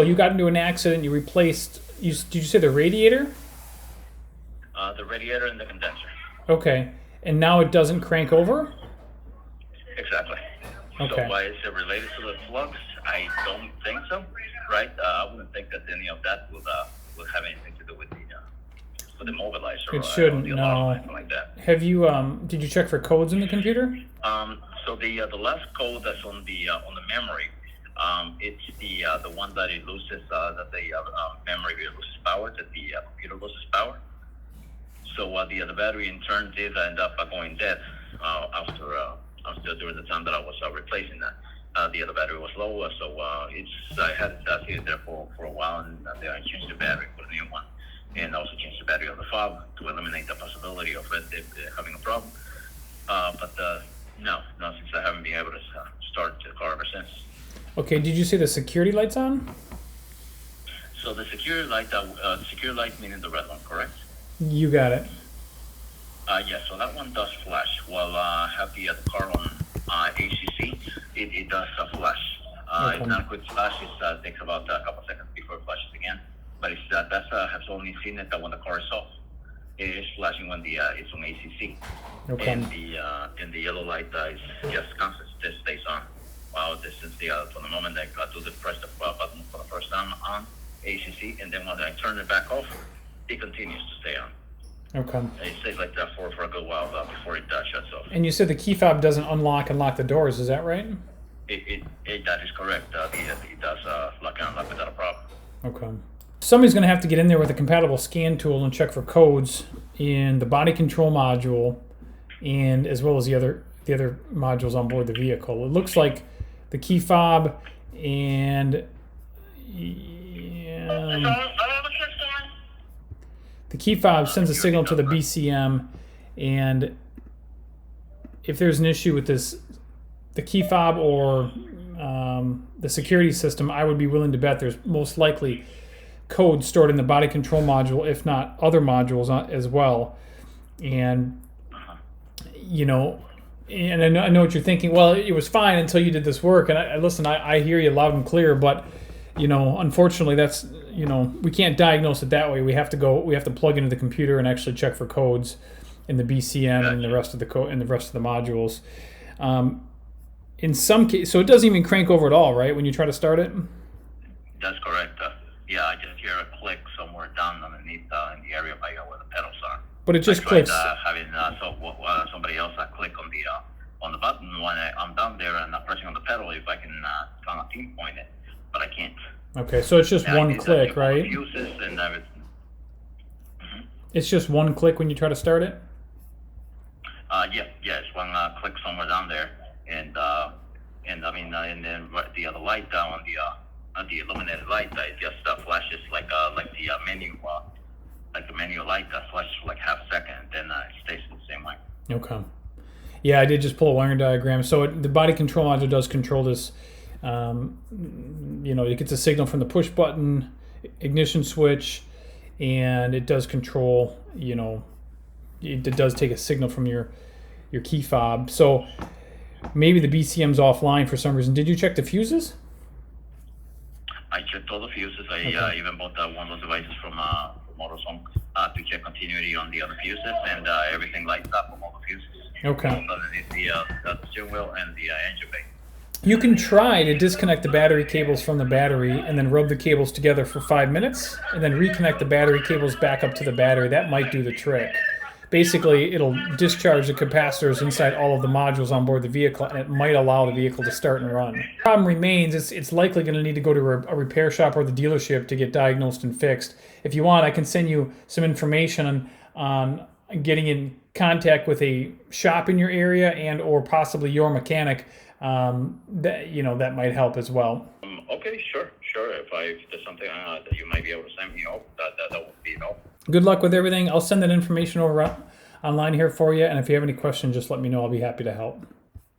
So you got into an accident, you replaced, did you say the radiator? The radiator and the condenser. Okay. And now it doesn't crank over? Exactly. Okay. So why is it related to the flux? I don't think so, right? I wouldn't think that any of that would have anything to do with the mobilizer. It shouldn't, or the alarm or no. anything like that. Have you, did you check for codes in the computer? So the last code that's on the memory, it's the one that it loses, that the memory loses power, that the computer loses power. So the battery in turn did end up going dead after during the time that I was replacing that. The other battery was low, so I had it sitting there for a while, and then I changed the battery for a new one, and also changed the battery on the fob to eliminate the possibility of it having a problem. But no, since I haven't been able to start the car ever since. Okay, did you see the security lights on? So the security light meaning the red one, correct? You got it. Yeah, so that one does flash. While I have the car on ACC, it does flash. Okay. It's not a quick flash. It takes about a couple seconds before it flashes again. But I've only seen it that when the car is off, it is flashing when it's on ACC. Okay. And the yellow light is just constant. It stays on. Since from the moment I press the button for the first time on ACC, and then when I turn it back off, it continues to stay on. Okay. It stays like that for a good while before it shuts off. And you said the key fob doesn't unlock and lock the doors, is that right? That is correct. It does lock and unlock without a problem. Okay. Somebody's going to have to get in there with a compatible scan tool and check for codes in the body control module, and as well as the other modules on board the vehicle. It looks like the key fob and the key fob sends a signal to the BCM, and if there's an issue with the key fob or the security system, I would be willing to bet there's most likely code stored in the body control module, if not other modules as well. And and I know what you're thinking. Well, it was fine until you did this work. And I hear you loud and clear. But unfortunately, that's we can't diagnose it that way. We have to plug into the computer and actually check for codes in the BCM and the rest of the modules. In some cases, so it doesn't even crank over at all, right? When you try to start it. That's correct. Yeah, I just hear a click somewhere down underneath in the area by where the pedals are. But it just clicks. Having somebody else click on the button when I'm down there and pressing on the pedal if I can kind of pinpoint it, but I can't. Okay, so it's just one click, right? Fuses and everything. It's just one click when you try to start it. Yeah, it's one click somewhere down there, and then the other light on the illuminated light it just flashes like the menu. Like the menu light that flashes for like half a second, and then it stays in the same way. Okay. Yeah, I did just pull a wiring diagram. So the body control module does control this. It gets a signal from the push button, ignition switch, and it does control. It does take a signal from your key fob. So maybe the BCM's offline for some reason. Did you check the fuses? I checked all the fuses. I even bought one of those devices from Motorhome to check continuity on the other fuses, and everything lights up on all the fuses. Okay. Underneath the steering wheel and the engine bay. You can try to disconnect the battery cables from the battery and then rub the cables together for 5 minutes, and then reconnect the battery cables back up to the battery. That might do the trick. Basically, it'll discharge the capacitors inside all of the modules on board the vehicle, and it might allow the vehicle to start and run. The problem remains, it's likely going to need to go to a repair shop or the dealership to get diagnosed and fixed. If you want, I can send you some information on getting in contact with a shop in your area and or possibly your mechanic. That might help as well. Okay, sure. If there's something that you might be able to send me over, that would be helpful. Good luck with everything. I'll send that information over online here for you, and if you have any questions, just let me know. I'll be happy to help.